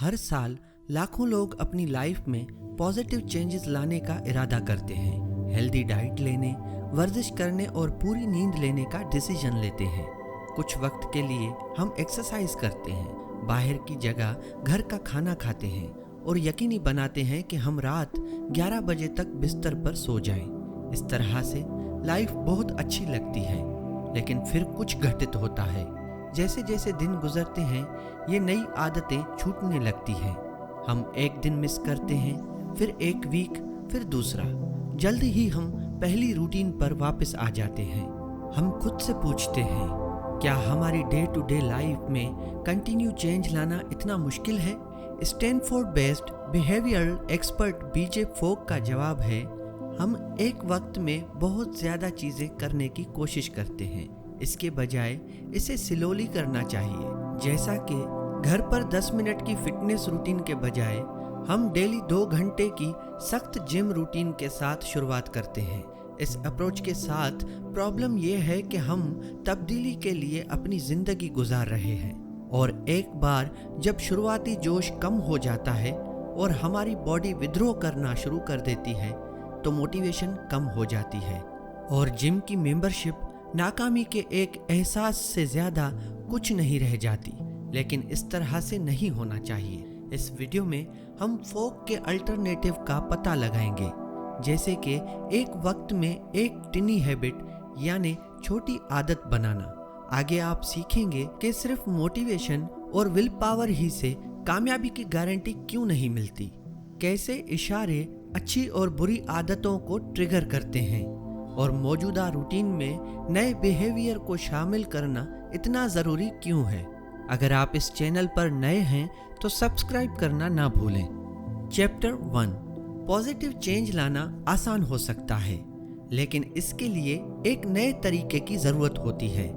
हर साल लाखों लोग अपनी लाइफ में पॉजिटिव चेंजेस लाने का इरादा करते हैं। हेल्दी डाइट लेने, वर्जिश करने और पूरी नींद लेने का डिसीजन लेते हैं। कुछ वक्त के लिए हम एक्सरसाइज करते हैं, बाहर की जगह घर का खाना खाते हैं और यकीनी बनाते हैं कि हम रात 11 बजे तक बिस्तर पर सो जाएं। इस तरह से लाइफ बहुत अच्छी लगती है, लेकिन फिर कुछ घटित होता है। जैसे जैसे दिन गुजरते हैं ये नई आदतें छूटने लगती हैं। हम एक दिन मिस करते हैं, फिर एक वीक, फिर दूसरा। जल्द ही हम पहली रूटीन पर वापस आ जाते हैं। हम खुद से पूछते हैं, क्या हमारी डे टू डे लाइफ में कंटिन्यू चेंज लाना इतना मुश्किल है? स्टैनफोर्ड बेस्ड बिहेवियरल एक्सपर्ट बीजे फोक का जवाब है, हम एक वक्त में बहुत ज़्यादा चीज़ें करने की कोशिश करते हैं। इसके बजाय इसे स्लोली करना चाहिए। जैसा कि घर पर 10 मिनट की फिटनेस रूटीन के बजाय हम डेली 2 घंटे की सख्त जिम रूटीन के साथ शुरुआत करते हैं। इस अप्रोच के साथ प्रॉब्लम यह है कि हम तब्दीली के लिए अपनी ज़िंदगी गुजार रहे हैं, और एक बार जब शुरुआती जोश कम हो जाता है और हमारी बॉडी विद्रोह करना शुरू कर देती है तो मोटिवेशन कम हो जाती है और जिम की मेंबरशिप नाकामी के एक एहसास से ज़्यादा कुछ नहीं रह जाती। लेकिन इस तरह से नहीं होना चाहिए। इस वीडियो में हम फोक के अल्टरनेटिव का पता लगाएंगे, जैसे कि एक वक्त में एक टिनी हैबिट यानी छोटी आदत बनाना। आगे आप सीखेंगे कि सिर्फ मोटिवेशन और विल पावर ही से कामयाबी की गारंटी क्यों नहीं मिलती, कैसे इशारे अच्छी और बुरी आदतों को ट्रिगर करते हैं, और मौजूदा रूटीन में नए बिहेवियर को शामिल करना इतना ज़रूरी क्यों है। अगर आप इस चैनल पर नए हैं तो सब्सक्राइब करना ना भूलें। चैप्टर 1, पॉजिटिव चेंज लाना आसान हो सकता है, लेकिन इसके लिए एक नए तरीके की ज़रूरत होती है।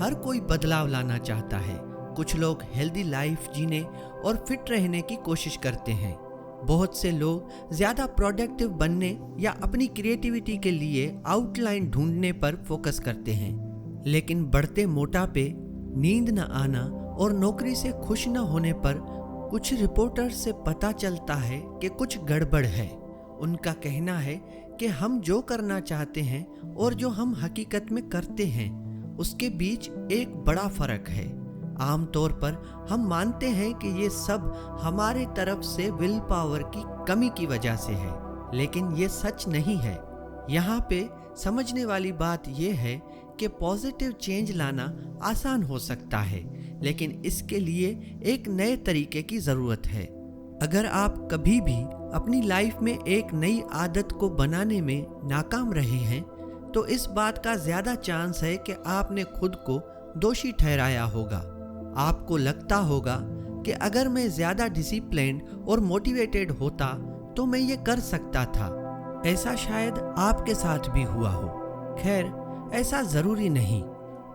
हर कोई बदलाव लाना चाहता है। कुछ लोग हेल्दी लाइफ जीने और फिट रहने की कोशिश करते हैं। बहुत से लोग ज़्यादा प्रोडक्टिव बनने या अपनी क्रिएटिविटी के लिए आउटलाइन ढूंढने पर फोकस करते हैं। लेकिन बढ़ते मोटापे, नींद न आना और नौकरी से खुश न होने पर कुछ रिपोर्टर से पता चलता है कि कुछ गड़बड़ है। उनका कहना है कि हम जो करना चाहते हैं और जो हम हकीकत में करते हैं उसके बीच एक बड़ा फर्क है। आमतौर पर हम मानते हैं कि ये सब हमारे तरफ से विल पावर की कमी की वजह से है, लेकिन ये सच नहीं है। यहाँ पे समझने वाली बात ये है कि पॉजिटिव चेंज लाना आसान हो सकता है, लेकिन इसके लिए एक नए तरीके की ज़रूरत है। अगर आप कभी भी अपनी लाइफ में एक नई आदत को बनाने में नाकाम रहे हैं तो इस बात का ज़्यादा चांस है कि आपने खुद को दोषी ठहराया होगा। आपको लगता होगा कि अगर मैं ज़्यादा डिसिप्लिन्ड और मोटिवेटेड होता तो मैं ये कर सकता था। ऐसा शायद आपके साथ भी हुआ हो। खैर, ऐसा ज़रूरी नहीं।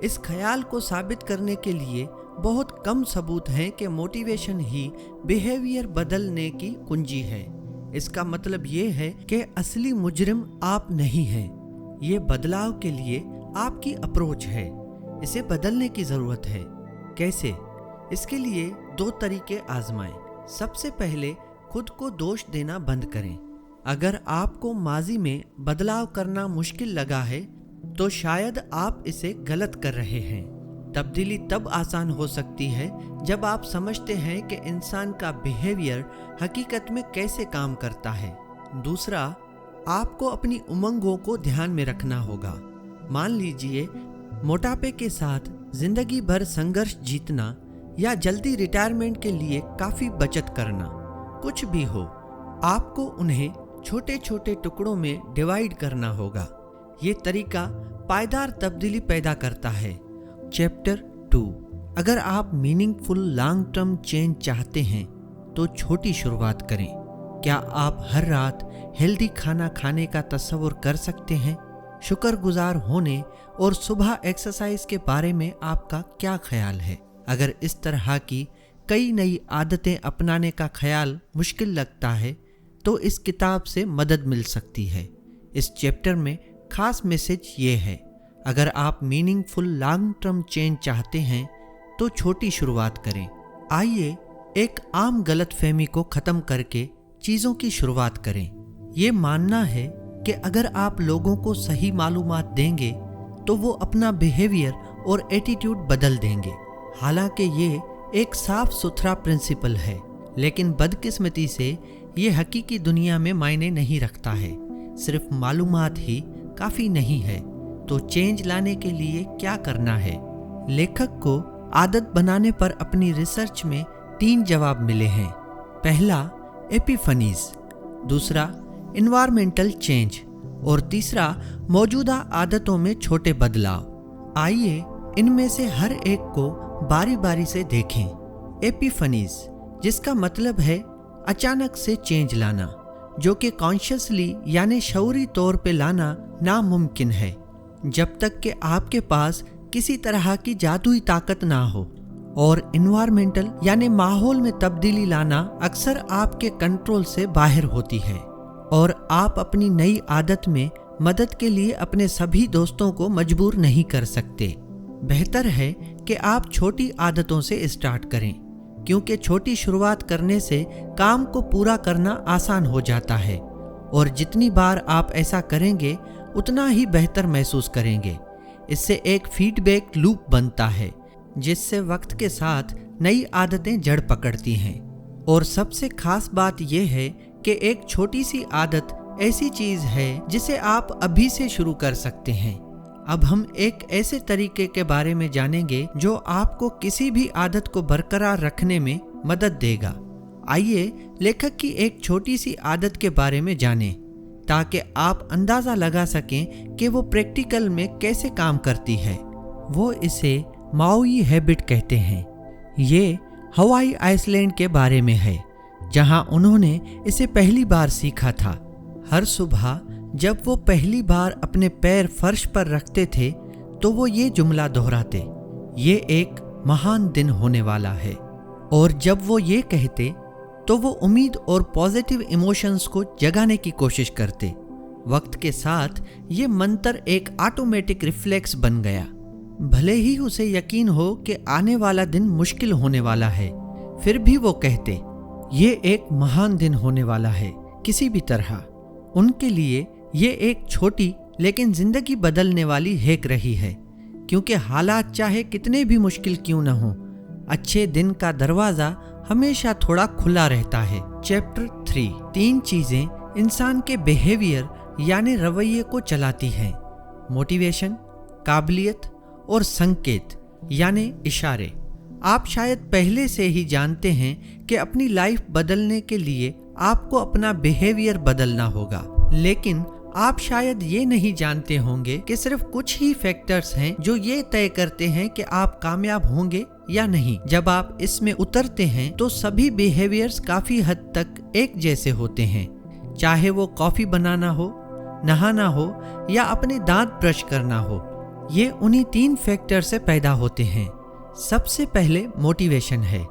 इस ख्याल को साबित करने के लिए बहुत कम सबूत हैं कि मोटिवेशन ही बिहेवियर बदलने की कुंजी है। इसका मतलब ये है कि असली मुजरिम आप नहीं हैं। ये बदलाव के लिए आपकी अप्रोच है। इसे बदलने की ज़रूरत है। कैसे? इसके लिए 2 तरीके आजमाएं। सबसे पहले खुद को दोष देना बंद करें। अगर आपको माजी में बदलाव करना मुश्किल लगा है तो शायद आप इसे गलत कर रहे हैं। तब्दीली तब आसान हो सकती है जब आप समझते हैं कि इंसान का बिहेवियर हकीकत में कैसे काम करता है। दूसरा, आपको अपनी उमंगों को ध्यान में रखना होगा। मान लीजिए मोटापे के साथ जिंदगी भर संघर्ष जीतना या जल्दी रिटायरमेंट के लिए काफ़ी बचत करना, कुछ भी हो, आपको उन्हें छोटे छोटे टुकड़ों में डिवाइड करना होगा। ये तरीका पायदार तब्दीली पैदा करता है। चैप्टर 2, अगर आप मीनिंगफुल लॉन्ग टर्म चेंज चाहते हैं तो छोटी शुरुआत करें। क्या आप हर रात हेल्दी खाना खाने का तस्वुर कर सकते हैं? शुक्रगुजार होने और सुबह एक्सरसाइज के बारे में आपका क्या ख्याल है? अगर इस तरह की कई नई आदतें अपनाने का ख्याल मुश्किल लगता है तो इस किताब से मदद मिल सकती है। इस चैप्टर में खास मैसेज ये है, अगर आप मीनिंगफुल लॉन्ग टर्म चेंज चाहते हैं तो छोटी शुरुआत करें। आइए एक आम गलतफहमी को खत्म करके चीजों की शुरुआत करें। ये मानना है कि अगर आप लोगों को सही मालूमात देंगे तो वो अपना बिहेवियर और एटीट्यूड बदल देंगे। हालांकि ये एक साफ सुथरा प्रिंसिपल है, लेकिन बदकिस्मती से ये हकीकी दुनिया में मायने नहीं रखता है। सिर्फ मालूमात ही काफ़ी नहीं है। तो चेंज लाने के लिए क्या करना है? लेखक को आदत बनाने पर अपनी रिसर्च में 3 जवाब मिले हैं। पहला एपिफनीज, दूसरा इन्वायरमेंटल चेंज और तीसरा मौजूदा आदतों में छोटे बदलाव। आइए इनमें से हर एक को बारी बारी से देखें। एपिफनीज, जिसका मतलब है अचानक से चेंज लाना, जो कि कॉन्शियसली यानी शऊरी तौर पे लाना नामुमकिन है जब तक कि आपके पास किसी तरह की जादुई ताकत ना हो। और इन्वायरमेंटल यानी माहौल में तब्दीली लाना अक्सर आपके कंट्रोल से बाहर होती है और आप अपनी नई आदत में मदद के लिए अपने सभी दोस्तों को मजबूर नहीं कर सकते। बेहतर है कि आप छोटी आदतों से स्टार्ट करें, क्योंकि छोटी शुरुआत करने से काम को पूरा करना आसान हो जाता है और जितनी बार आप ऐसा करेंगे उतना ही बेहतर महसूस करेंगे। इससे एक फीडबैक लूप बनता है जिससे वक्त के साथ नई आदतें जड़ पकड़ती हैं। और सबसे खास बात यह है कि एक छोटी सी आदत ऐसी चीज है जिसे आप अभी से शुरू कर सकते हैं। अब हम एक ऐसे तरीके के बारे में जानेंगे जो आपको किसी भी आदत को बरकरार रखने में मदद देगा। आइए लेखक की एक छोटी सी आदत के बारे में जानें, ताकि आप अंदाजा लगा सकें कि वो प्रैक्टिकल में कैसे काम करती है। वो इसे माओई हैबिट कहते हैं। ये हवाई आइसलैंड के बारे में है, जहां उन्होंने इसे पहली बार सीखा था। हर सुबह जब वो पहली बार अपने पैर फर्श पर रखते थे तो वो ये जुमला दोहराते, ये एक महान दिन होने वाला है। और जब वो ये कहते तो वो उम्मीद और पॉजिटिव इमोशंस को जगाने की कोशिश करते। वक्त के साथ ये मंत्र एक ऑटोमेटिक रिफ्लेक्स बन गया। भले ही उसे यकीन हो कि आने वाला दिन मुश्किल होने वाला है, फिर भी वो कहते, ये एक महान दिन होने वाला है किसी भी तरह। उनके लिए ये एक छोटी लेकिन जिंदगी बदलने वाली हैक रही है, क्योंकि हालात चाहे कितने भी मुश्किल क्यों न हो, अच्छे दिन का दरवाजा हमेशा थोड़ा खुला रहता है। चैप्टर 3, 3 चीजें इंसान के बिहेवियर यानी रवैये को चलाती हैं। मोटिवेशन, काबिलियत और संकेत यानी इशारे। आप शायद पहले से ही जानते हैं कि अपनी लाइफ बदलने के लिए आपको अपना बिहेवियर बदलना होगा, लेकिन आप शायद ये नहीं जानते होंगे कि सिर्फ कुछ ही फैक्टर्स हैं जो ये तय करते हैं कि आप कामयाब होंगे या नहीं। जब आप इसमें उतरते हैं तो सभी बिहेवियर्स काफी हद तक एक जैसे होते हैं, चाहे वो कॉफी बनाना हो, नहाना हो या अपने दांत ब्रश करना हो। ये उन्हीं 3 फैक्टर से पैदा होते हैं। सबसे पहले मोटिवेशन है,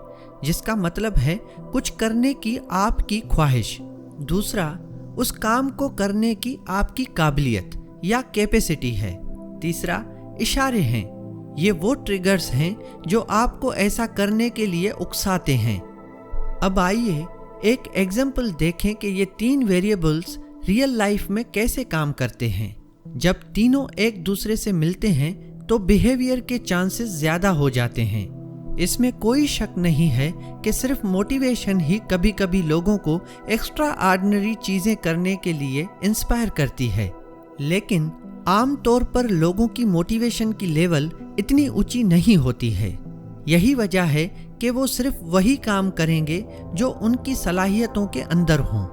जिसका मतलब है कुछ करने की आपकी ख्वाहिश। दूसरा, उस काम को करने की आपकी काबिलियत या कैपेसिटी है। तीसरा, इशारे हैं। ये वो ट्रिगर्स हैं जो आपको ऐसा करने के लिए उकसाते हैं। अब आइए एक एग्जाम्पल देखें कि ये 3 वेरिएबल्स रियल लाइफ में कैसे काम करते हैं। जब तीनों एक दूसरे से मिलते हैं तो बिहेवियर के चांसेस ज्यादा हो जाते हैं। इसमें कोई शक नहीं है कि सिर्फ मोटिवेशन ही कभी कभी लोगों को एक्स्ट्रा ऑर्डिनरी चीजें करने के लिए इंस्पायर करती है, लेकिन आमतौर पर लोगों की मोटिवेशन की लेवल इतनी ऊंची नहीं होती है। यही वजह है कि वो सिर्फ वही काम करेंगे जो उनकी सलाहियतों के अंदर हों,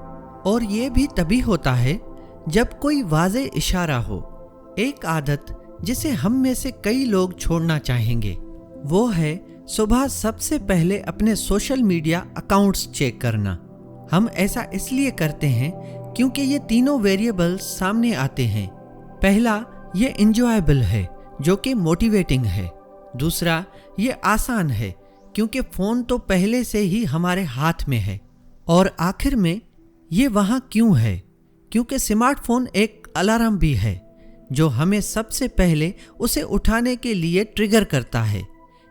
और ये भी तभी होता है जब कोई वाज़े इशारा हो। एक आदत जिसे हम में से कई लोग छोड़ना चाहेंगे वो है सुबह सबसे पहले अपने सोशल मीडिया अकाउंट्स चेक करना। हम ऐसा इसलिए करते हैं क्योंकि ये तीनों वेरिएबल्स सामने आते हैं। पहला, ये इंजॉयबल है जो कि मोटिवेटिंग है। दूसरा, ये आसान है क्योंकि फ़ोन तो पहले से ही हमारे हाथ में है। और आखिर में, ये वहाँ क्यों है? क्योंकि स्मार्टफोन एक अलार्म भी है जो हमें सबसे पहले उसे उठाने के लिए ट्रिगर करता है।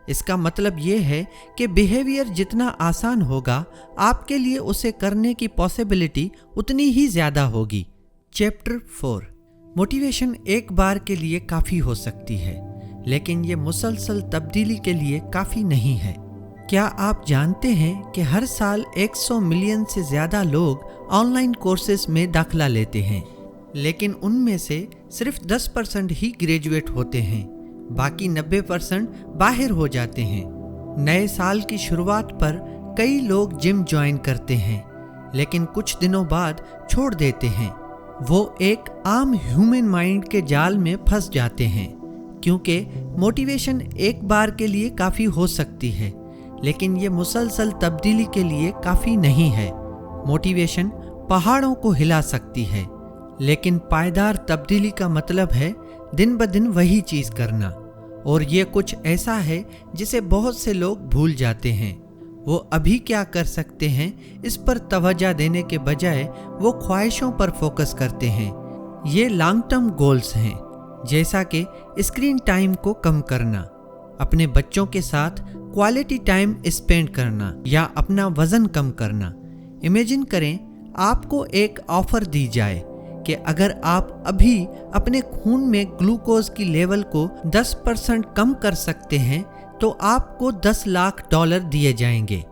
इसका मतलब ये है कि बिहेवियर जितना आसान होगा, आपके लिए उसे करने की पॉसिबिलिटी उतनी ही ज़्यादा होगी। चैप्टर 4। मोटिवेशन एक बार के लिए काफ़ी हो सकती है, लेकिन ये मुसलसल तब्दीली के लिए काफ़ी नहीं है। क्या आप जानते हैं कि हर साल 100 मिलियन से ज़्यादा लोग ऑनलाइन कोर्सेज में दाखिला लेते हैं, लेकिन उनमें से सिर्फ 10% ही ग्रेजुएट होते हैं, बाकी 90% बाहर हो जाते हैं। नए साल की शुरुआत पर कई लोग जिम ज्वाइन करते हैं, लेकिन कुछ दिनों बाद छोड़ देते हैं। वो एक आम ह्यूमन माइंड के जाल में फंस जाते हैं, क्योंकि मोटिवेशन एक बार के लिए काफ़ी हो सकती है, लेकिन ये मुसलसल तब्दीली के लिए काफ़ी नहीं है। मोटिवेशन पहाड़ों को हिला सकती है, लेकिन पायदार तब्दीली का मतलब है दिन ब दिन वही चीज़ करना, और ये कुछ ऐसा है जिसे बहुत से लोग भूल जाते हैं। वो अभी क्या कर सकते हैं इस पर तवज्जो देने के बजाय वो ख्वाहिशों पर फोकस करते हैं। ये लॉन्ग टर्म गोल्स हैं, जैसा कि स्क्रीन टाइम को कम करना, अपने बच्चों के साथ क्वालिटी टाइम स्पेंड करना या अपना वज़न कम करना। इमेजिन करें आपको एक ऑफ़र दी जाए कि अगर आप अभी अपने खून में ग्लूकोज की लेवल को 10% कम कर सकते हैं तो आपको $10 लाख दिए जाएंगे।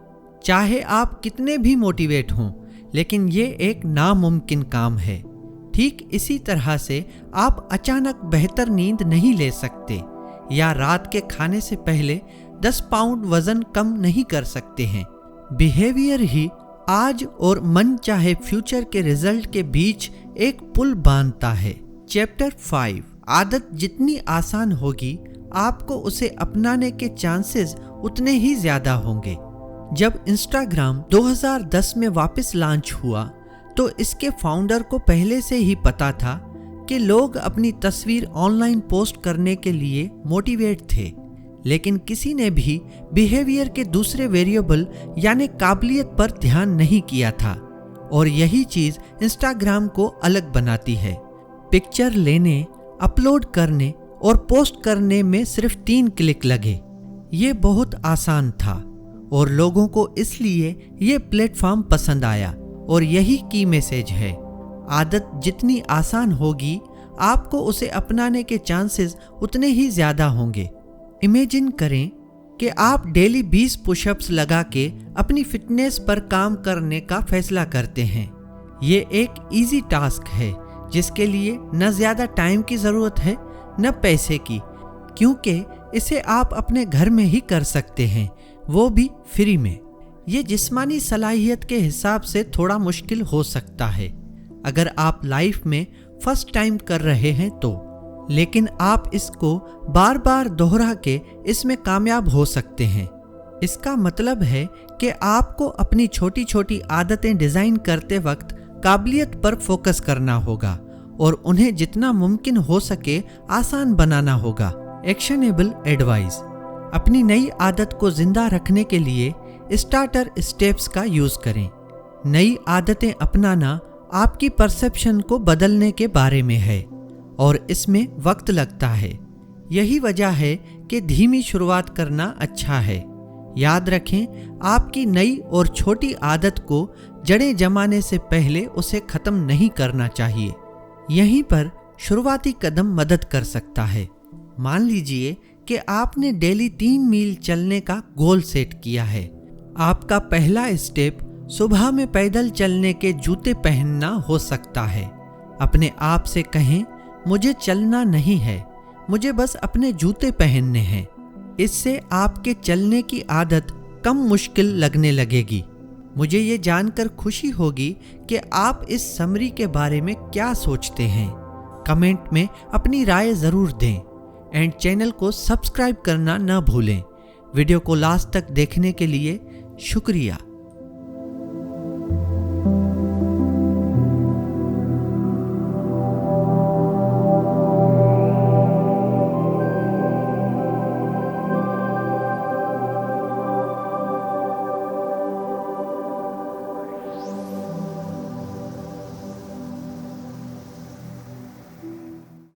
चाहे आप कितने भी मोटिवेट हों, लेकिन ये एक नामुमकिन काम है। ठीक इसी तरह से आप अचानक बेहतर नींद नहीं ले सकते या रात के खाने से पहले 10 पाउंड वजन कम नहीं कर सकते हैं। बिहेवियर ही आज और मन चाहे फ्यूचर के रिजल्ट के बीच एक पुल बांधता है। चैप्टर 5। आदत जितनी आसान होगी, आपको उसे अपनाने के चांसेस उतने ही ज्यादा होंगे। जब इंस्टाग्राम 2010 में वापस लॉन्च हुआ तो इसके फाउंडर को पहले से ही पता था कि लोग अपनी तस्वीर ऑनलाइन पोस्ट करने के लिए मोटिवेट थे, लेकिन किसी ने भी बिहेवियर के दूसरे वेरिएबल यानी काबिलियत पर ध्यान नहीं किया था, और यही चीज़ इंस्टाग्राम को अलग बनाती है। पिक्चर लेने, अपलोड करने और पोस्ट करने में सिर्फ 3 क्लिक लगे। ये बहुत आसान था और लोगों को इसलिए ये प्लेटफॉर्म पसंद आया, और यही की मैसेज है। आदत जितनी आसान होगी, आपको उसे अपनाने के चांसेस उतने ही ज़्यादा होंगे। इमेजिन करें कि आप डेली 20 पुशअप्स लगा के अपनी फिटनेस पर काम करने का फैसला करते हैं। ये एक इजी टास्क है जिसके लिए न ज़्यादा टाइम की ज़रूरत है न पैसे की, क्योंकि इसे आप अपने घर में ही कर सकते हैं, वो भी फ्री में। ये जिस्मानी सलाहियत के हिसाब से थोड़ा मुश्किल हो सकता है अगर आप लाइफ में फर्स्ट टाइम कर रहे हैं तो, लेकिन आप इसको बार बार दोहरा के इसमें कामयाब हो सकते हैं। इसका मतलब है कि आपको अपनी छोटी छोटी आदतें डिज़ाइन करते वक्त काबिलियत पर फोकस करना होगा और उन्हें जितना मुमकिन हो सके आसान बनाना होगा। Actionable advice. अपनी नई आदत को जिंदा रखने के लिए स्टार्टर स्टेप्स का यूज़ करें। नई आदतें अपनाना आपकी परसेप्शन को बदलने के बारे में है और इसमें वक्त लगता है। यही वजह है कि धीमी शुरुआत करना अच्छा है। याद रखें, आपकी नई और छोटी आदत को जड़ें जमाने से पहले उसे ख़त्म नहीं करना चाहिए। यहीं पर शुरुआती कदम मदद कर सकता है। मान लीजिए कि आपने डेली 3 मील चलने का गोल सेट किया है। आपका पहला स्टेप सुबह में पैदल चलने के जूते पहनना हो सकता है। अपने आप से कहें, मुझे चलना नहीं है, मुझे बस अपने जूते पहनने हैं। इससे आपके चलने की आदत कम मुश्किल लगने लगेगी। मुझे ये जानकर खुशी होगी कि आप इस समरी के बारे में क्या सोचते हैं। कमेंट में अपनी राय ज़रूर दें एंड चैनल को सब्सक्राइब करना न भूलें। वीडियो को लास्ट तक देखने के लिए शुक्रिया।